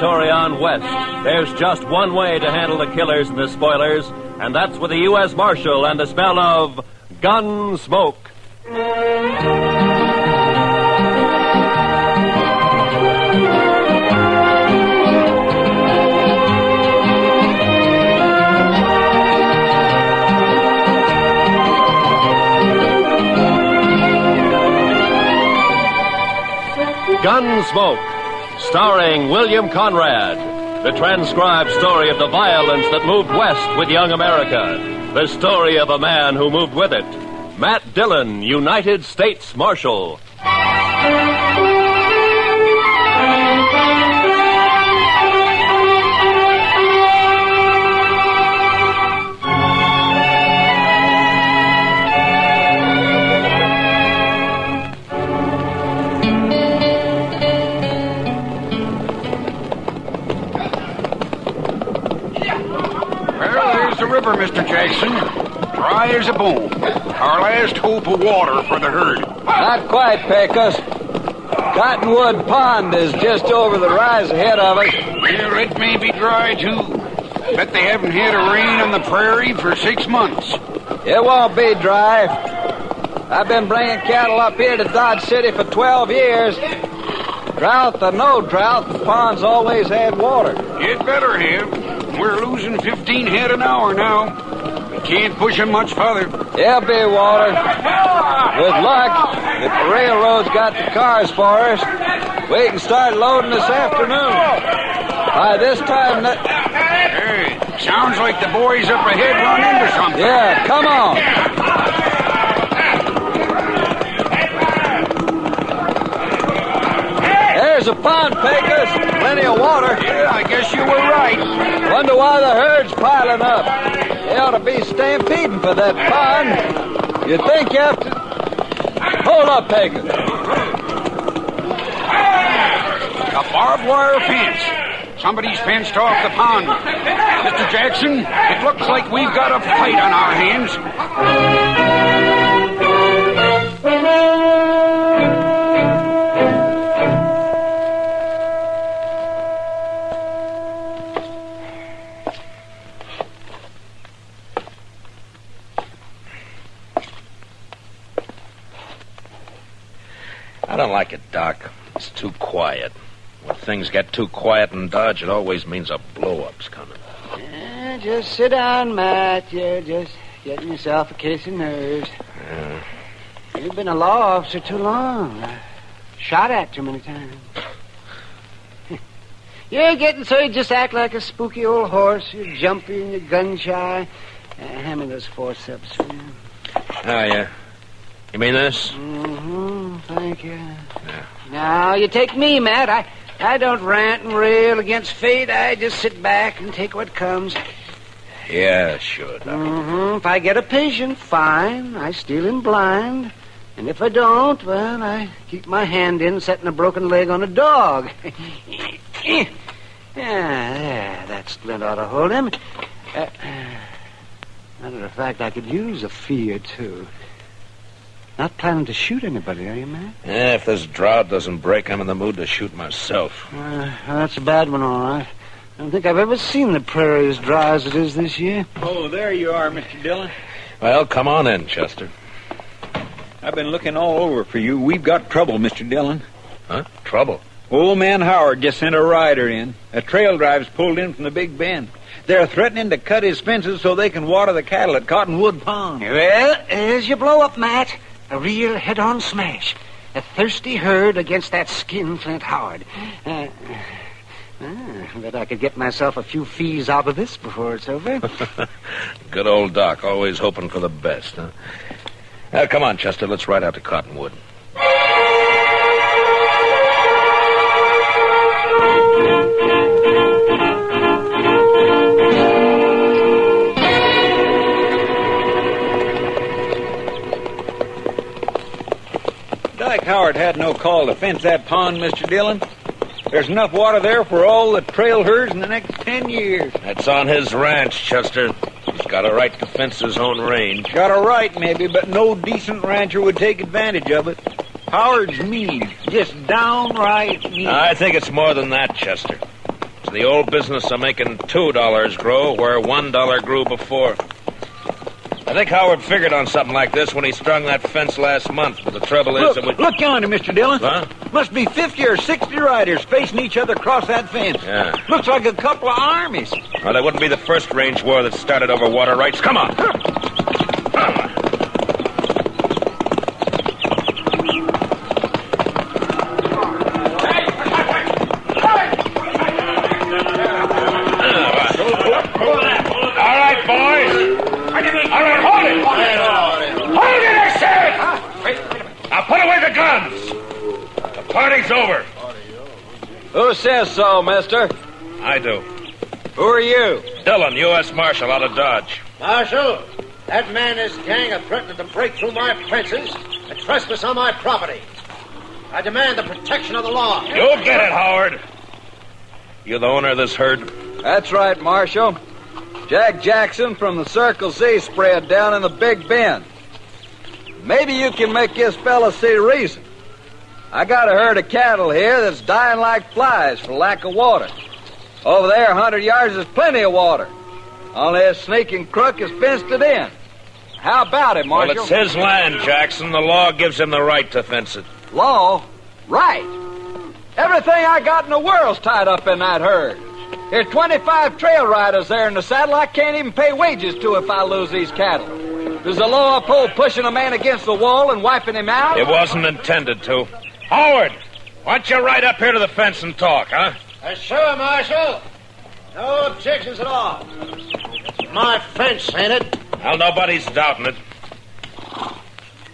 territory on west, there's just one way to handle the killers and the spoilers, and that's with the U.S. Marshal and the smell of Gunsmoke. Gunsmoke, starring William Conrad, the transcribed story of the violence that moved west with young America, the story of a man who moved with it, Matt Dillon, United States Marshal. River, Mr. Jackson. Dry as a bone. Our last hope of water for the herd. Not quite, Pecos. Cottonwood Pond is just over the rise ahead of us. Well, it may be dry, too. Bet they haven't had a rain on the prairie for 6 months. It won't be dry. I've been bringing cattle up here to Dodge City for 12 years. Drought or no drought, the pond's always had water. It better have. We're losing 15 head an hour now. We can't push them much further. There'll be water. With luck, if the railroad's got the cars for us, we can start loading this afternoon. By this time... Hey, sounds like the boys up ahead run into something. Yeah, come on. There's a pond, Pecos. Plenty of water. Yeah, I guess you were right. Wonder why the herd's piling up. They ought to be stampeding for that pond. You think you have to... Hold up, Pecos. A barbed wire fence. Somebody's fenced off the pond. Mr. Jackson, it looks like we've got a fight on our hands. I don't like it, Doc. It's too quiet. When things get too quiet in Dodge, it always means a blow-up's coming. Just sit down, Matt. You're just getting yourself a case of nerves. Yeah. You've been a law officer too long. Shot at too many times. You're getting so you just act like a spooky old horse. You're jumpy and you're gun-shy. Hand me those forceps. Oh, yeah. You mean this? Mm-hmm. Thank you. Yeah. Now, you take me, Matt. I don't rant and rail against fate. I just sit back and take what comes. Yeah, sure, Doc. Mm-hmm. If I get a patient, fine. I steal him blind. And if I don't, well, I keep my hand in setting a broken leg on a dog. Yeah, there. That splint ought to hold him. Matter of fact, I could use a fee or two. Not planning to shoot anybody, are you, Matt? Yeah, if this drought doesn't break, I'm in the mood to shoot myself. That's a bad one, all right. I don't think I've ever seen the prairie as dry as it is this year. Oh, there you are, Mr. Dillon. Well, come on in, Chester. I've been looking all over for you. We've got trouble, Mr. Dillon. Huh? Trouble? Old man Howard just sent a rider in. A trail drive's pulled in from the Big Bend. They're threatening to cut his fences so they can water the cattle at Cottonwood Pond. Well, there's your blow-up, Matt. A real head-on smash. A thirsty herd against that skinflint Howard. Bet I could get myself a few fees out of this before it's over. Good old Doc, always hoping for the best, huh? Now, come on, Chester, let's ride out to Cottonwood. Dyke Howard had no call to fence that pond, Mr. Dillon. There's enough water there for all the trail herds in the next 10 years. That's on his ranch, Chester. He's got a right to fence his own range. Got a right, maybe, but no decent rancher would take advantage of it. Howard's mean. Just downright mean. I think it's more than that, Chester. It's the old business of making $2 grow where $1 grew before. I think Howard figured on something like this when he strung that fence last month, but the trouble is that we... Look yonder, Mr. Dillon. Huh? Must be 50 or 60 riders facing each other across that fence. Yeah. Looks like a couple of armies. Well, that wouldn't be the first range war that started over water rights. Come on. All right, boys. All right, hold it. Hold it, I said. Now put away the guns. The party's over. Who says so, mister? I do. Who are you? Dillon, U.S. Marshal, out of Dodge. Marshal, that man and his gang are threatening to break through my fences and trespass on my property. I demand the protection of the law. You'll get it, Howard. You the owner of this herd? That's right, Marshal. Jack Jackson from the Circle Z spread down in the Big Bend. Maybe you can make this fella see reason. I got a herd of cattle here that's dying like flies for lack of water. Over there, 100 yards, is plenty of water. Only a sneaking crook has fenced it in. How about it, Marshal? Well, it's his land, Jackson. The law gives him the right to fence it. Law? Right. Everything I got in the world's tied up in that herd. There's 25 trail riders there in the saddle I can't even pay wages to if I lose these cattle. Does the law uphold pushing a man against the wall and wiping him out? It wasn't intended to. Howard, why don't you ride up here to the fence and talk, huh? Sure, Marshal. No objections at all. My fence, ain't it? Well, nobody's doubting it.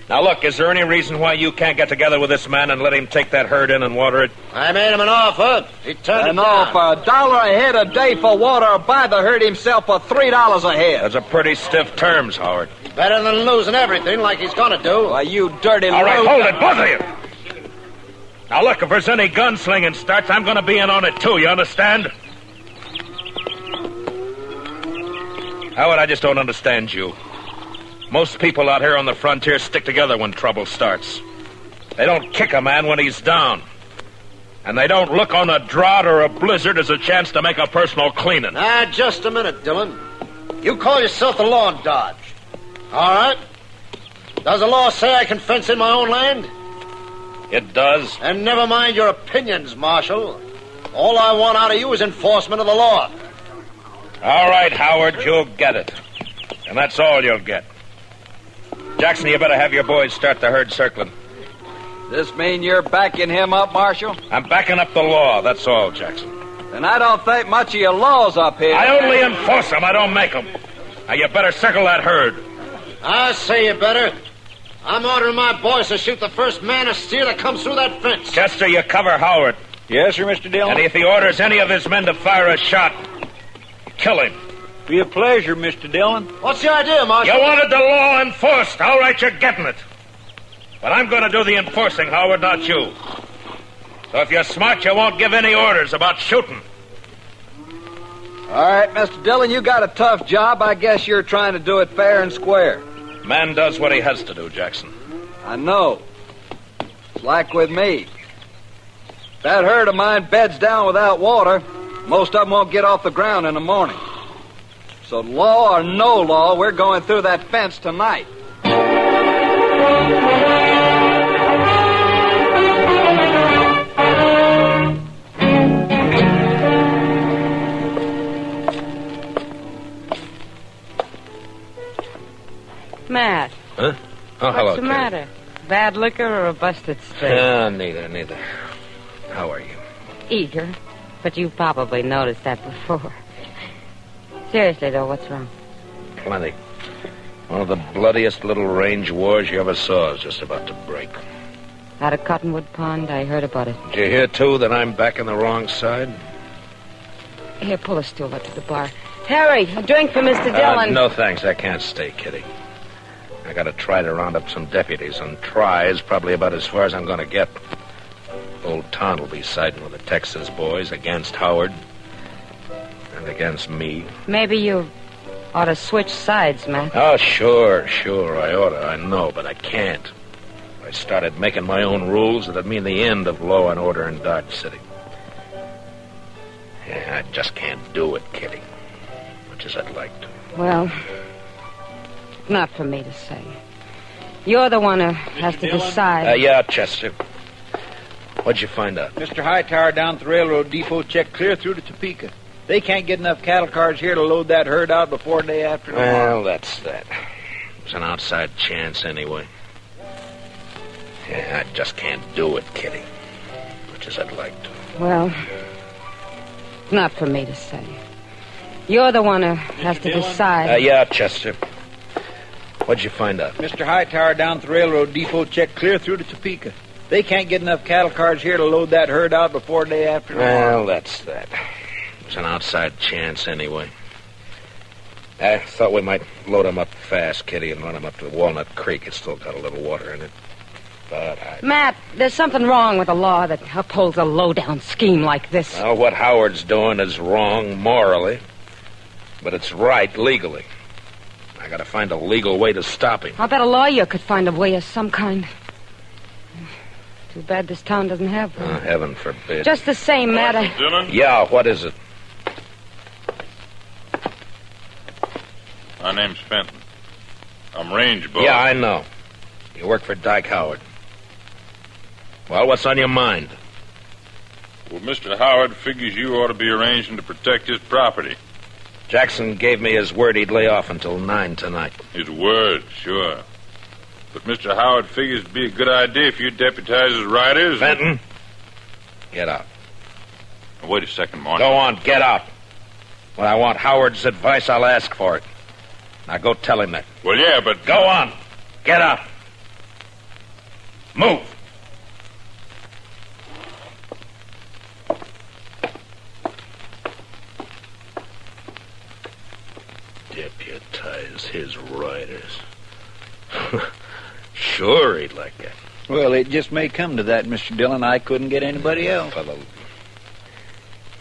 Now, look, is there any reason why you can't get together with this man and let him take that herd in and water it? I made him an offer. He turned it down. An offer, $1 a head a day for water, or buy the herd himself for $3 a head. That's a pretty stiff terms, Howard. Better than losing everything like he's gonna do. Why, you dirty All right, low- hold it, both of you. Now, look, if there's any gunslinging starts, I'm going to be in on it, too, you understand? Howard, I just don't understand you. Most people out here on the frontier stick together when trouble starts. They don't kick a man when he's down. And they don't look on a drought or a blizzard as a chance to make a personal cleaning. Just a minute, Dillon. You call yourself the law in Dodge. All right. Does the law say I can fence in my own land? It does. And never mind your opinions, Marshal. All I want out of you is enforcement of the law. All right, Howard, you'll get it. And that's all you'll get. Jackson, you better have your boys start the herd circling. This mean you're backing him up, Marshal? I'm backing up the law, that's all, Jackson. Then I don't think much of your laws up here. I only enforce them, I don't make them. Now, you better circle that herd. I say you better. I'm ordering my boys to shoot the first man or steer that comes through that fence. Chester, you cover Howard. Yes, sir, Mr. Dillon. And if he orders any of his men to fire a shot, kill him. Be a pleasure, Mr. Dillon. What's the idea, Marshal? You wanted the law enforced. All right, you're getting it. But I'm going to do the enforcing, Howard, not you. So if you're smart, you won't give any orders about shooting. All right, Mr. Dillon, you got a tough job. I guess you're trying to do it fair and square. Man does what he has to do, Jackson. I know. It's like with me. If that herd of mine beds down without water, most of them won't get off the ground in the morning. So law or no law, we're going through that fence tonight. Matt. Huh? Oh, hello, What's the Kate. matter? Bad liquor or a busted streak? Neither. How are you? Eager. But you probably noticed that before. Seriously, though, what's wrong? Plenty. One of the bloodiest little range wars you ever saw is just about to break. Out of Cottonwood Pond, I heard about it. Did you hear, too, that I'm back on the wrong side? Here, pull a stool up to the bar. Harry, a drink for Mr. Dillon. No, thanks. I can't stay, Kitty. I gotta try to round up some deputies, and try is probably about as far as I'm gonna get. Old Ton will be siding with the Texas boys against Howard. And against me. Maybe you ought to switch sides, Matt. Oh, sure, I oughta. I know, but I can't. If I started making my own rules, it'd mean the end of law and order in Dodge City. Yeah, I just can't do it, Kitty. Much as I'd like to. Well, not for me to say. You're the one who has to decide. Yeah, Chester. What'd you find out? Mr. Hightower down at the railroad depot checked clear through to Topeka. They can't get enough cattle cars here to load that herd out before day after tomorrow. Well, that's that. It's an outside chance anyway. Yeah, I just can't do it, Kitty. Much as I'd like to. Well, not for me to say. You're the one who has to decide. Yeah, Chester. What'd you find out? Mr. Hightower down at the railroad depot checked clear through to Topeka. They can't get enough cattle cars here to load that herd out before day after tomorrow. Well, that's that. It's an outside chance anyway. I thought we might load them up fast, Kitty, and run them up to Walnut Creek. It's still got a little water in it. But Matt, there's something wrong with a law that upholds a low-down scheme like this. Well, what Howard's doing is wrong morally, but it's right legally. I gotta find a legal way to stop him. I'll bet a lawyer could find a way of some kind. Too bad this town doesn't have one. Oh, heaven forbid. Just the same, Matt, Dillon? Yeah, what is it? My name's Fenton. I'm range boss. Yeah, I know. You work for Dyke Howard. Well, what's on your mind? Well, Mr. Howard figures you ought to be arranging to protect his property. Jackson gave me his word he'd lay off until 9 tonight. His word, sure. But Mr. Howard figures it'd be a good idea if you deputize his riders. Fenton, get out. Now, wait a second, Marshal. Go on, get out. When I want Howard's advice, I'll ask for it. Now go tell him that. Well, yeah, but... Go on. Get out. Move. Deputize his riders. Sure, he'd like that. Well, it just may come to that, Mr. Dillon. I couldn't get anybody else. Fellow.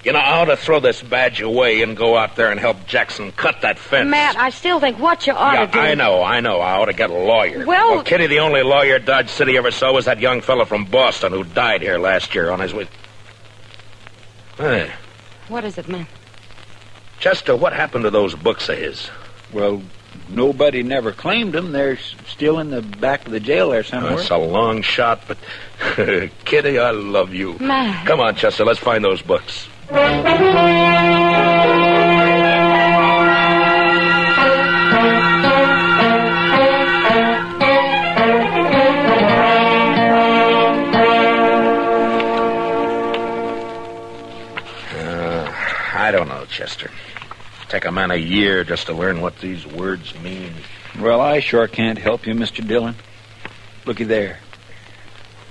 You know, I ought to throw this badge away and go out there and help Jackson cut that fence. Matt, I still think what you ought to do... I know. I ought to get a lawyer. Well, Kitty, the only lawyer Dodge City ever saw was that young fellow from Boston who died here last year on his way... Hey, what is it, Matt? Chester, what happened to those books of his? Well, nobody never claimed them. They're still in the back of the jail there somewhere. That's a long shot, but... Kitty, I love you. Matt. Come on, Chester, let's find those books. I don't know, Chester. Take a man a year just to learn what these words mean. Well, I sure can't help you, Mr. Dillon. Looky there.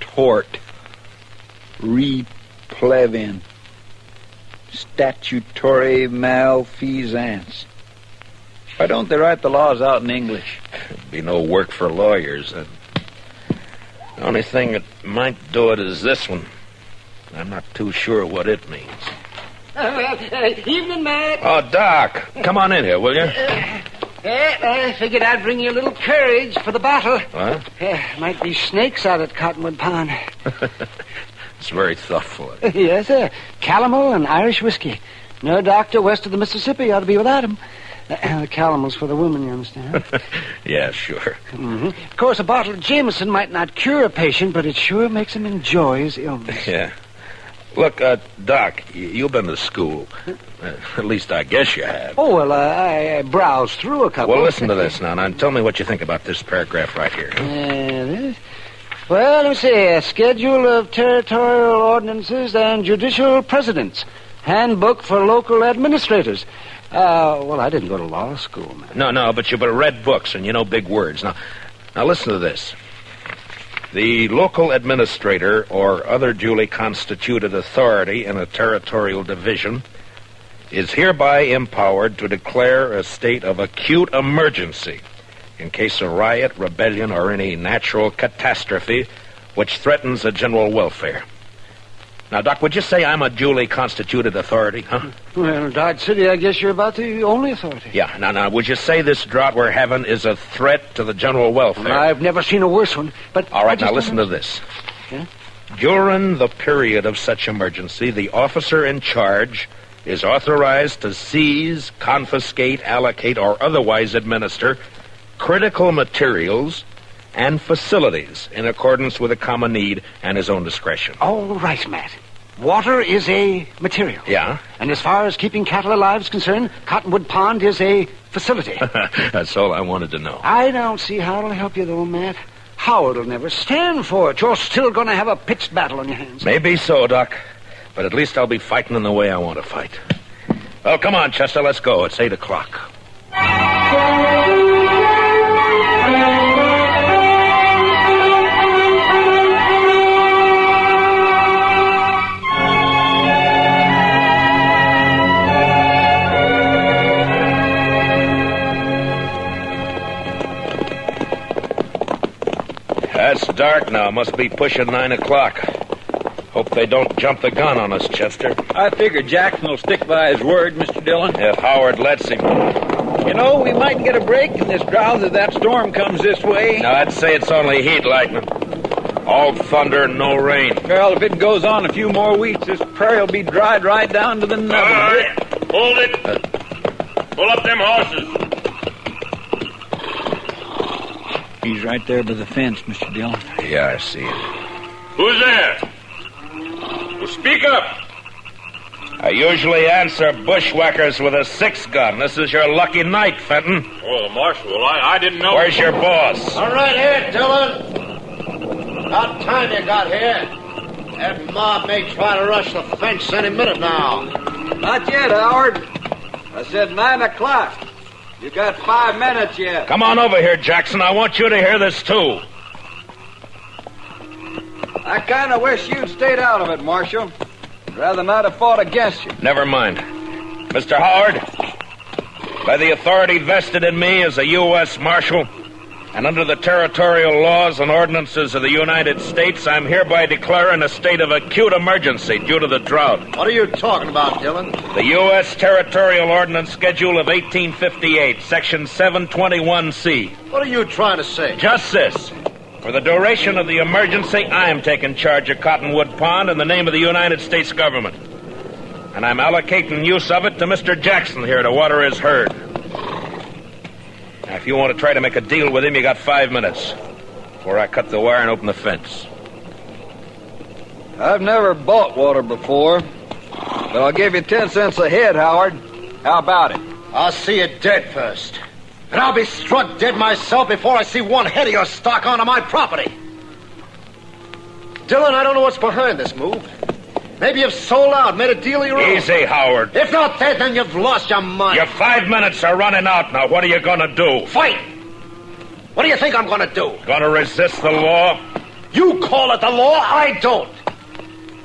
Tort. Replevin. Statutory malfeasance. Why don't they write the laws out in English? There'd be no work for lawyers. The only thing that might do it is this one. I'm not too sure what it means. Evening, Matt. Oh, Doc, come on in here, will you? I figured I'd bring you a little courage for the battle. What? Might be snakes out at Cottonwood Pond. It's very thoughtful of you. Yes, sir. Calomel and Irish whiskey. No doctor west of the Mississippi ought to be without him. The calomel's for the women, you understand? Yeah, sure. Mm-hmm. Of course, a bottle of Jameson might not cure a patient, but it sure makes him enjoy his illness. Yeah. Look, Doc, you've been to school. At least I guess you have. Oh, well, I browsed through a couple. Well, listen to this now, and tell me what you think about this paragraph right here. Well, let me see. A schedule of territorial ordinances and judicial precedents. Handbook for local administrators. Well, I didn't go to law school, man. No, but you've read books, and you know big words. Now listen to this. The local administrator or other duly constituted authority in a territorial division is hereby empowered to declare a state of acute emergency in case of riot, rebellion, or any natural catastrophe which threatens the general welfare. Now, Doc, would you say I'm a duly constituted authority, huh? Well, Dodge City, I guess you're about the only authority. Yeah, now, would you say this drought we're having is a threat to the general welfare? Well, I've never seen a worse one, but... All right, now listen to this. Yeah? During the period of such emergency, the officer in charge is authorized to seize, confiscate, allocate, or otherwise administer critical materials and facilities in accordance with a common need and his own discretion. All right, Matt. Water is a material. Yeah? And as far as keeping cattle alive is concerned, Cottonwood Pond is a facility. That's all I wanted to know. I don't see how it'll help you, though, Matt. Howard will never stand for it. You're still going to have a pitched battle on your hands. Maybe so, Doc. But at least I'll be fighting in the way I want to fight. Well, come on, Chester, let's go. It's 8 o'clock. It's dark now. Must be pushing 9 o'clock. Hope they don't jump the gun on us, Chester. I figure Jackson will stick by his word, Mr. Dillon. If Howard lets him. You know, we might get a break in this drought if that storm comes this way. No, I'd say it's only heat lightning. All thunder and no rain. Well, if it goes on a few more weeks, this prairie will be dried right down to the nubbin. All right, hold it. Pull up them horses. He's right there by the fence, Mr. Dillon. Yeah, I see it. Who's there? Well, speak up. I usually answer bushwhackers with a 6-gun. This is your lucky night, Fenton. Oh, Marshal, I didn't know. Where's your boss? All right here, Dillon. About time you got here. That mob may try to rush the fence any minute now. Not yet, Howard. I said 9 o'clock. You got 5 minutes yet. Come on over here, Jackson. I want you to hear this, too. I kind of wish you'd stayed out of it, Marshal. I'd rather not have fought against you. Never mind. Mr. Howard, by the authority vested in me as a U.S. Marshal, and under the territorial laws and ordinances of the United States, I'm hereby declaring a state of acute emergency due to the drought. What are you talking about, Dillon? The U.S. Territorial Ordinance Schedule of 1858, Section 721C. What are you trying to say? Just this. For the duration of the emergency, I am taking charge of Cottonwood Pond in the name of the United States government. And I'm allocating use of it to Mr. Jackson here to water his herd. Now, if you want to try to make a deal with him, you got 5 minutes before I cut the wire and open the fence. I've never bought water before, but I'll give you 10 cents a head, Howard. How about it? I'll see you dead first. And I'll be struck dead myself before I see one head of your stock onto my property. Dillon, I don't know what's behind this move. Maybe you've sold out, made a deal of your own. Easy, Howard. If not that, then you've lost your mind. Your 5 minutes are running out now. What are you going to do? Fight! What do you think I'm going to do? Going to resist the law? You call it the law, I don't.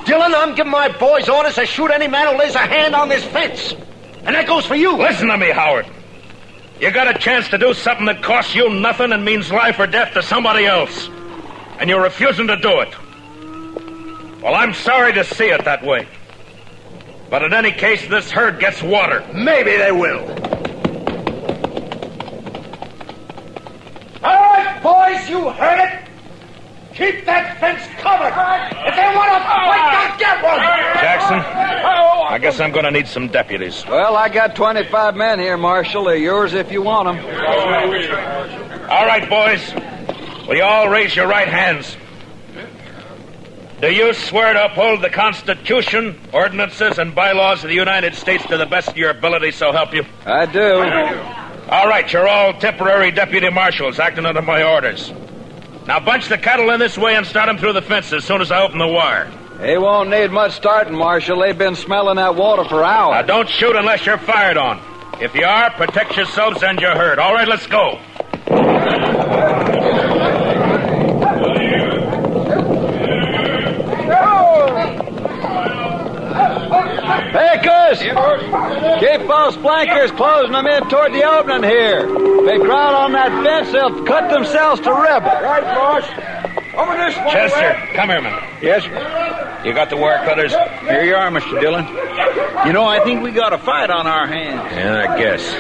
Dillon, I'm giving my boys orders to shoot any man who lays a hand on this fence. And that goes for you. Listen to me, Howard. You got a chance to do something that costs you nothing and means life or death to somebody else. And you're refusing to do it. Well, I'm sorry to see it that way. But in any case, this herd gets water. Maybe they will. All right, boys, you heard it. Keep that fence covered. If they want to fight, they'll get one. Jackson, I guess I'm going to need some deputies. Well, I got 25 men here, Marshal. They're yours if you want them. All right, boys. Will you all raise your right hands? Do you swear to uphold the Constitution, ordinances, and bylaws of the United States to the best of your ability, so help you? I do. All right, you're all temporary deputy marshals acting under my orders. Now bunch the cattle in this way and start them through the fence as soon as I open the wire. They won't need much starting, Marshal. They've been smelling that water for hours. Now don't shoot unless you're fired on. If you are, protect yourselves and your herd. All right, let's go. Hey, Cus! Keep those flankers closing them in toward the opening here. If they crowd on that fence, they'll cut themselves to ribbons. Right, boss. Over this way. Chester, come here, man. Yes, You got the wire cutters? here you are, Mr. Dillon. You know, I think we got a fight on our hands. Yeah, I guess.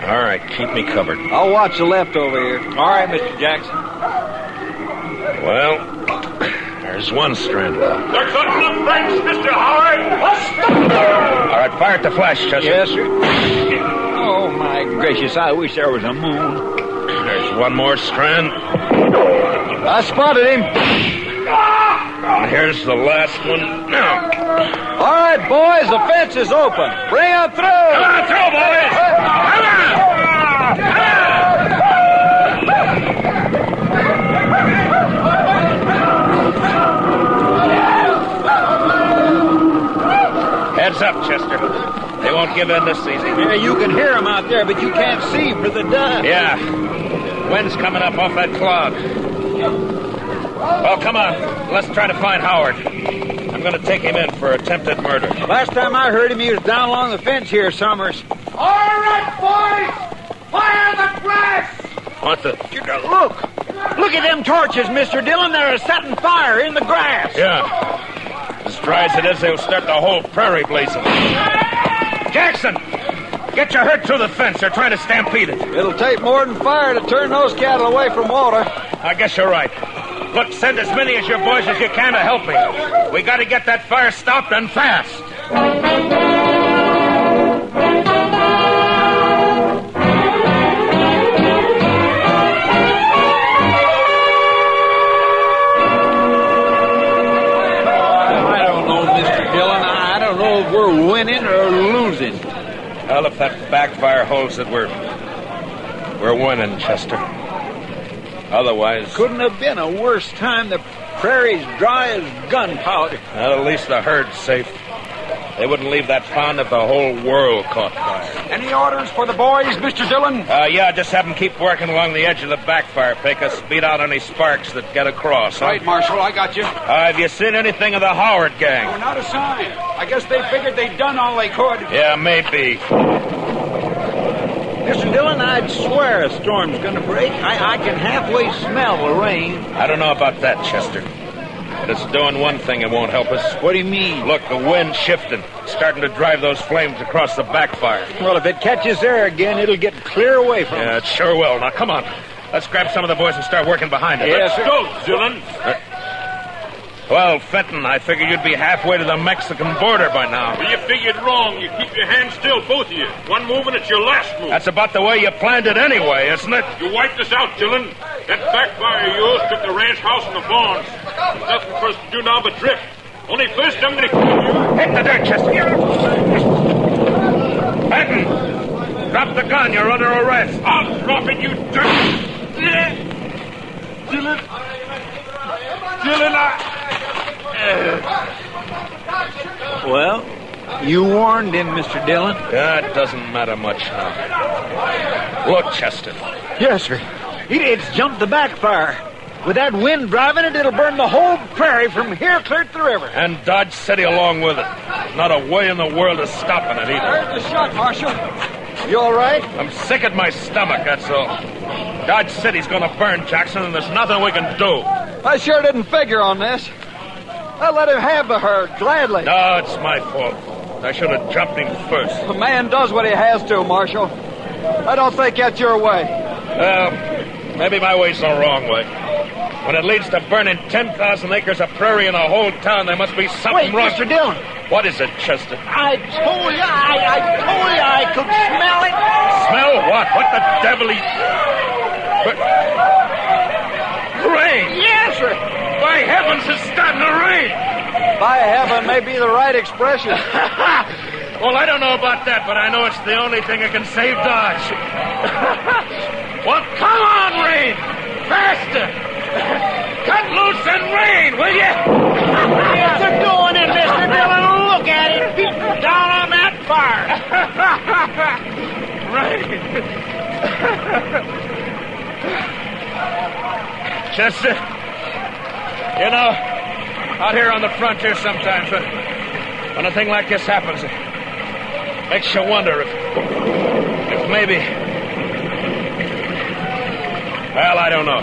All right, keep me covered. I'll watch the left over here. All right, Mr. Jackson. Well, There's one strand. They're cutting the French, Mr. Howard. All right, fire at the flash, Chester. Yes, sir. Oh, my gracious, I wish there was a moon. There's one more strand. I spotted him. And here's the last one. Now. All right, boys, the fence is open. Bring them through. Come on through, boys. Come on. Heads up, Chester. They won't give in this season. Yeah, you can hear them out there, but you can't see for the dust. Yeah. Wind's coming up off that cloud. Well, come on. Let's try to find Howard. I'm going to take him in for attempted murder. Last time I heard him, he was down along the fence here, Summers. All right, boys! Fire the grass! What the? Look! Look at them torches, Mr. Dillon. They're setting fire in the grass. Yeah. As dry as it is, they'll start the whole prairie blazing. Jackson! Get your herd through the fence. They're trying to stampede it. It'll take more than fire to turn those cattle away from water. I guess you're right. Look, send as many as your boys as you can to help me. We got to get that fire stopped and fast. I don't know, Mr. Dillon. I don't know if we're winning or losing. Well, if that backfire holds it, we're winning, Chester. Otherwise... Couldn't have been a worse time. The prairie's dry as gunpowder. Well, at least the herd's safe. They wouldn't leave that pond if the whole world caught fire. Any orders for the boys, Mr. Dillon? Yeah, just have them keep working along the edge of the backfire pick us, beat out any sparks that get across. Huh? Right, Marshal, I got you. Have you seen anything of the Howard gang? Oh, not a sign. I guess they figured they'd done all they could. Yeah, maybe. Mr. Dillon, I'd swear a storm's gonna break. I can halfway smell the rain. I don't know about that, Chester. But it's doing one thing it won't help us. What do you mean? Look, the wind's shifting, starting to drive those flames across the backfire. Well, if it catches there again, it'll get clear away from Yeah, us. it sure will. Now, come on. Let's grab some of the boys and start working behind it. Yes, sir. Go, Dillon. Well, Fenton, I figured you'd be halfway to the Mexican border by now. Well, you figured wrong. You keep your hands still, both of you. One move and it's your last move. That's about the way you planned it anyway, isn't it? You wiped us out, Dillon. That backfire of yours took the ranch house and the barns. There's nothing for us to do now but drift. Only first I'm going to kill you. Hit the dirt, Chester. Fenton, drop the gun. You're under arrest. I'll drop it, you dirt. Dillon, Well, you warned him, Mr. Dillon. Yeah, it doesn't matter much now. Look, Chester. Yes, sir. It's jumped the backfire. With that wind driving it, it'll burn the whole prairie from here clear to the river. And Dodge City along with it. Not a way in the world of stopping it either. Heard the shot, Marshal. You all right? I'm sick at my stomach, that's all. Dodge City's gonna burn, Jackson, and there's nothing we can do. I sure didn't figure on this. I let him have the herd, gladly. No, it's my fault. I should have jumped him first. A man does what he has to, Marshal. I don't think that's your way. Well, maybe my way's the wrong way. When it leads to burning 10,000 acres of prairie in a whole town, there must be something Wait, wrong. Mr. Dillon. What is it, Chester? I told you I could smell it. Smell what? What the devil? Rain! Yes, sir. By heavens, it's starting to rain! By heaven may be the right expression. Well, I don't know about that, but I know it's the only thing that can save Dodge. Well, come on, rain! Faster! Cut loose and rain, will you? They're doing it, Mr. Dillon. Look at it. Beating down on that fire. Rain! Chester, you know, out here on the frontier sometimes, when a thing like this happens, it makes you wonder if maybe... Well, I don't know.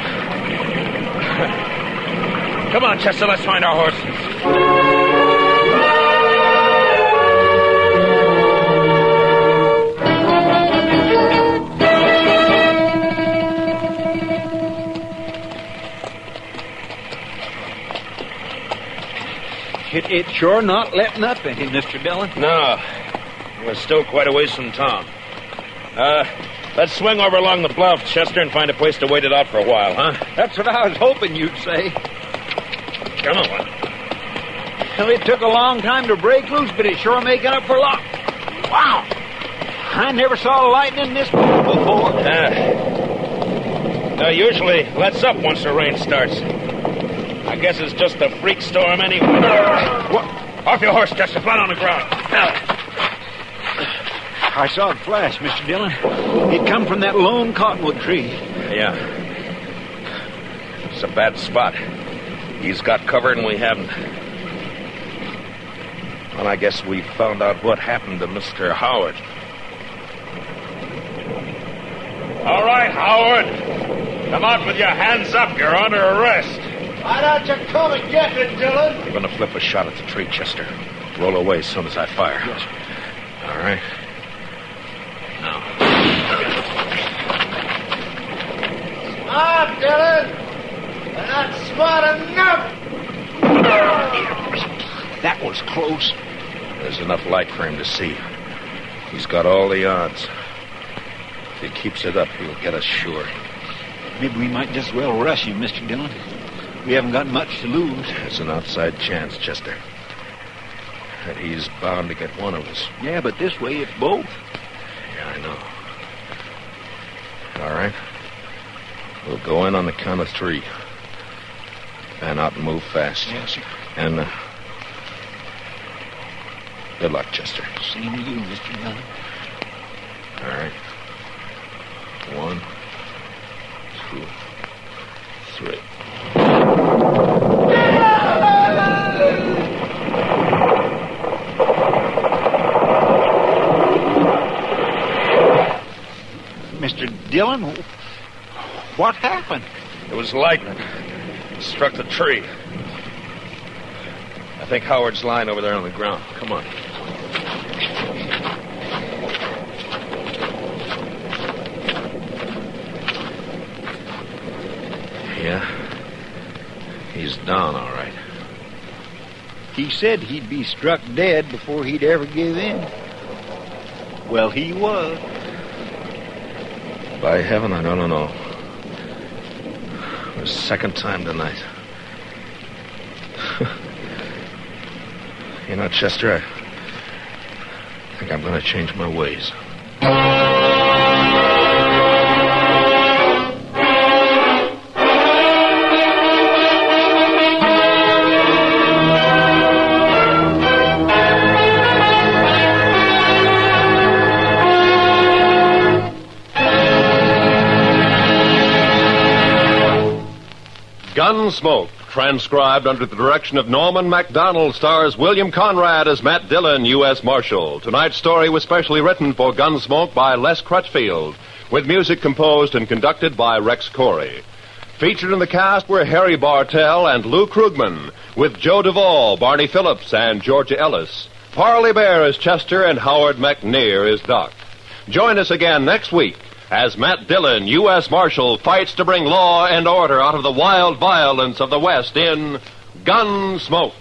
Come on, Chester, let's find our horses. It's sure not letting up any, Mr. Dillon. No. We're still quite a ways from town. Let's swing over along the bluff, Chester, and find a place to wait it out for a while, huh? That's what I was hoping you'd say. Come on. Well, it took a long time to break loose, but it's sure making up for lost. Wow! I never saw lightning this big before. No, usually lets up once the rain starts. I guess it's just a freak storm anyway. What? Off your horse, Chester. Flat on the ground. I saw it flash, Mr. Dillon. It come from that lone cottonwood tree. Yeah. It's a bad spot. He's got cover and we haven't. Well, I guess we found out what happened to Mr. Howard. All right, Howard. Come out with your hands up. You're under arrest. Why don't you come and get me, Dillon? You're going to flip a shot at the tree, Chester. Roll away as soon as I fire. Yes, sir. All right. Now. Smart, Dillon. But not smart enough. That was close. There's enough light for him to see. He's got all the odds. If he keeps it up, he'll get us sure. Maybe we might just well rush him, Mr. Dillon. We haven't got much to lose. There's an outside chance, Chester. That he's bound to get one of us. Yeah, but this way it's both. Yeah, I know. All right. We'll go in on the count of 3. Fan out and move fast. Yes, sir. And, good luck, Chester. Same to you, Mr. Dillon. All right. 1, 2, 3. Mr. Dillon, what happened? It was lightning. It struck the tree. I think Howard's lying over there on the ground. Come on. Yeah. He's down, all right. He said he'd be struck dead before he'd ever give in. Well, he was. By heaven, I don't know. The second time tonight. You know, Chester, I think I'm going to change my ways. Gunsmoke, transcribed under the direction of Norman MacDonald, stars William Conrad as Matt Dillon, U.S. Marshal. Tonight's story was specially written for Gunsmoke by Les Crutchfield, with music composed and conducted by Rex Corey. Featured in the cast were Harry Bartell and Lou Krugman, with Joe Duvall, Barney Phillips, and Georgia Ellis. Parley Bear as Chester and Howard McNear as Doc. Join us again next week as Matt Dillon, U.S. Marshal, fights to bring law and order out of the wild violence of the West in Gunsmoke.